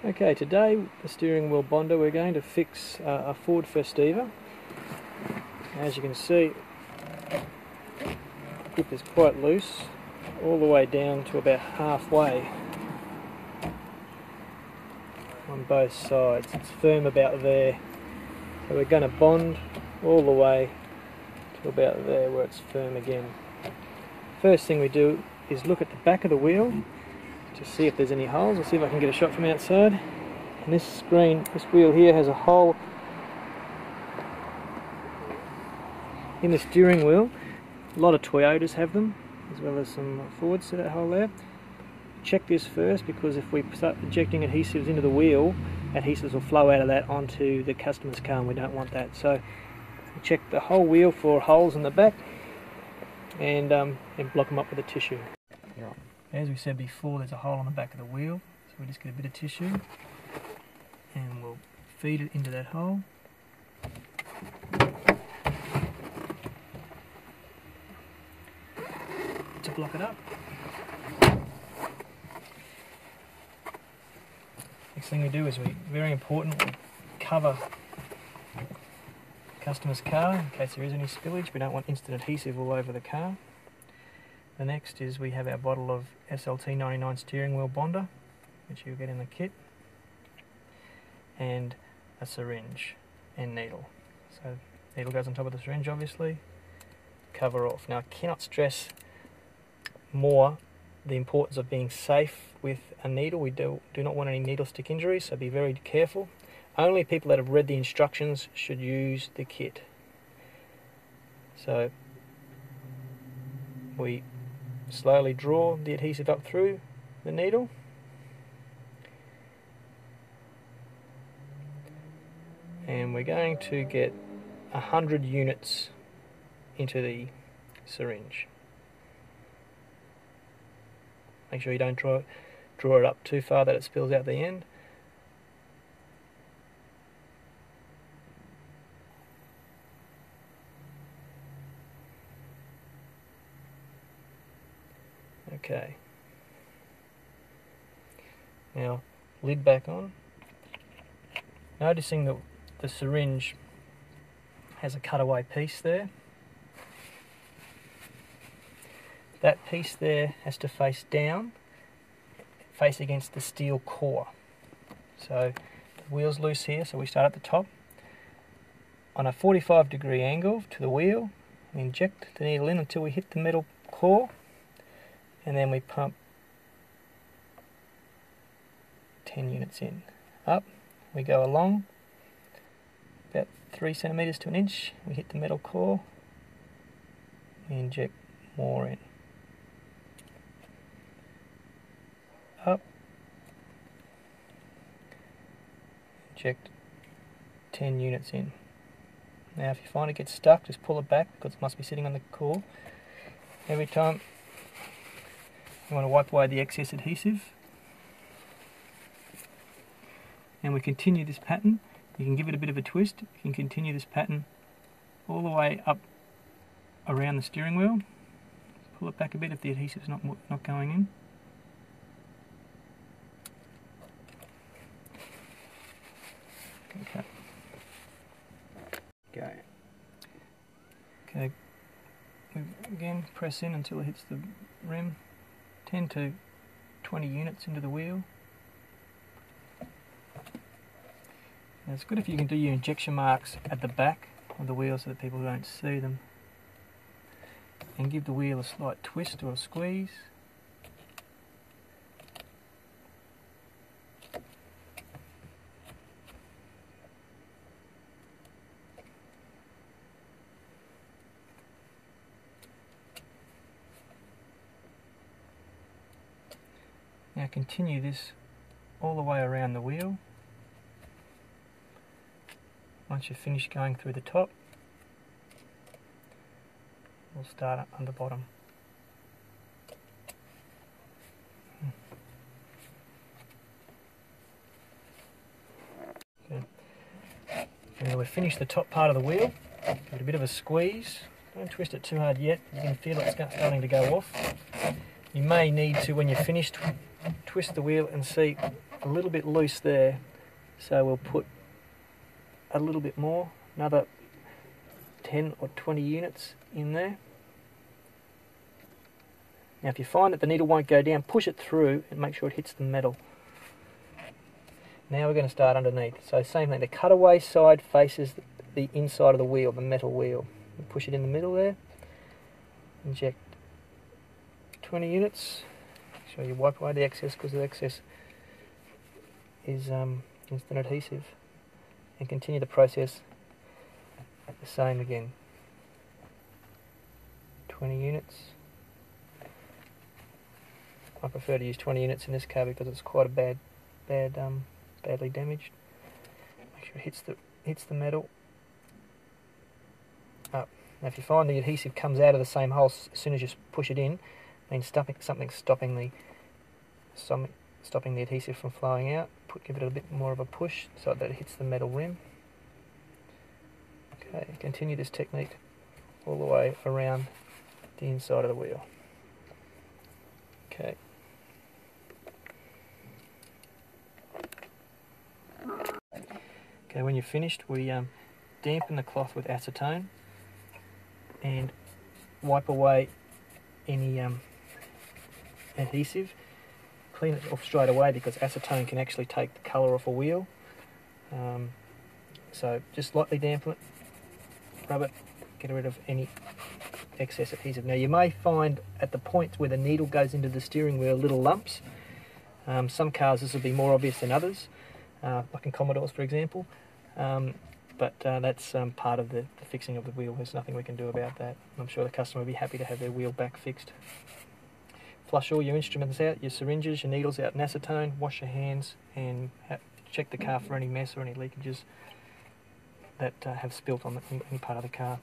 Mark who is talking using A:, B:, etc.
A: Okay, today the steering wheel bonder, we're going to fix a Ford Festiva. As you can see, the grip is quite loose, all the way down to about halfway on both sides. It's firm about there, so we're going to bond all the way to about there where it's firm again. First thing we do is look at the back of the wheel to see if there's any holes. I'll see if I can get a shot from outside. And this wheel here has a hole in the steering wheel. A lot of Toyotas have them, as well as some Fords, see that hole there. Check this first, because if we start injecting adhesives into the wheel, adhesives will flow out of that onto the customer's car, and we don't want that. So check the whole wheel for holes in the back, and block them up with a tissue. As we said before, there's a hole on the back of the wheel, so we just get a bit of tissue and we'll feed it into that hole. To block it up. Next thing we do is very important, we cover the customer's car in case there is any spillage. We don't want instant adhesive all over the car. The next is we have our bottle of SLT99 steering wheel bonder, which you'll get in the kit, and a syringe and needle. So needle goes on top of the syringe, obviously. Cover off. Now I cannot stress more the importance of being safe with a needle. We do not want any needle stick injuries, so be very careful. Only people that have read the instructions should use the kit. So we slowly draw the adhesive up through the needle. And we're going to get 100 units into the syringe. Make sure you don't draw it up too far that it spills out the end. Okay. Now, lid back on. Noticing that the syringe has a cutaway piece there. That piece there has to face down, face against the steel core. So the wheel's loose here, so we start at the top. On a 45-degree angle to the wheel, we inject the needle in until we hit the metal core, and then we pump 10 units in. Up, we go along, about 3 centimeters to an inch, we hit the metal core, we inject more in. Up, inject 10 units in. Now if you find it gets stuck, just pull it back, because it must be sitting on the core. Every time you want to wipe away the excess adhesive. And we continue this pattern. You can give it a bit of a twist. You can continue this pattern all the way up around the steering wheel. Pull it back a bit if the adhesive's not going in. Okay. Again, press in until it hits the rim. 10 to 20 units into the wheel. Now it's good if you can do your injection marks at the back of the wheel so that people don't see them. And give the wheel a slight twist or a squeeze. Now continue this all the way around the wheel. Once you've finished going through the top, we'll start on the bottom. Okay. Now we've finished the top part of the wheel. Give it a bit of a squeeze. Don't twist it too hard yet. You can feel it's starting to go off. You may need to, when you're finished, twist the wheel and see a little bit loose there, so we'll put a little bit more, another 10 or 20 units in there. Now if you find that the needle won't go down, push it through and make sure it hits the metal. Now we're going to start underneath. So same thing, the cutaway side faces the inside of the wheel, the metal wheel. You push it in the middle there, inject 20 units, make sure you wipe away the excess because the excess is instant adhesive, and continue the process the same again. 20 units. I prefer to use 20 units in this car because it's quite a badly damaged. Make sure it hits the metal. Up. Now if you find the adhesive comes out of the same hole as soon as you push it in, means something's stopping the adhesive from flowing out. Give it a bit more of a push so that it hits the metal rim. Okay, continue this technique all the way around the inside of the wheel. Okay. Okay, when you're finished, we dampen the cloth with acetone and wipe away any adhesive. Clean it off straight away because acetone can actually take the colour off a wheel. So just lightly dampen it, rub it, get rid of any excess adhesive. Now you may find at the point where the needle goes into the steering wheel little lumps. Some cars this will be more obvious than others, like in Commodores for example, but that's part of the fixing of the wheel. There's nothing we can do about that. I'm sure the customer will be happy to have their wheel back fixed. Flush all your instruments out, your syringes, your needles out in acetone, wash your hands and check the car for any mess or any leakages that have spilt on any part of the car.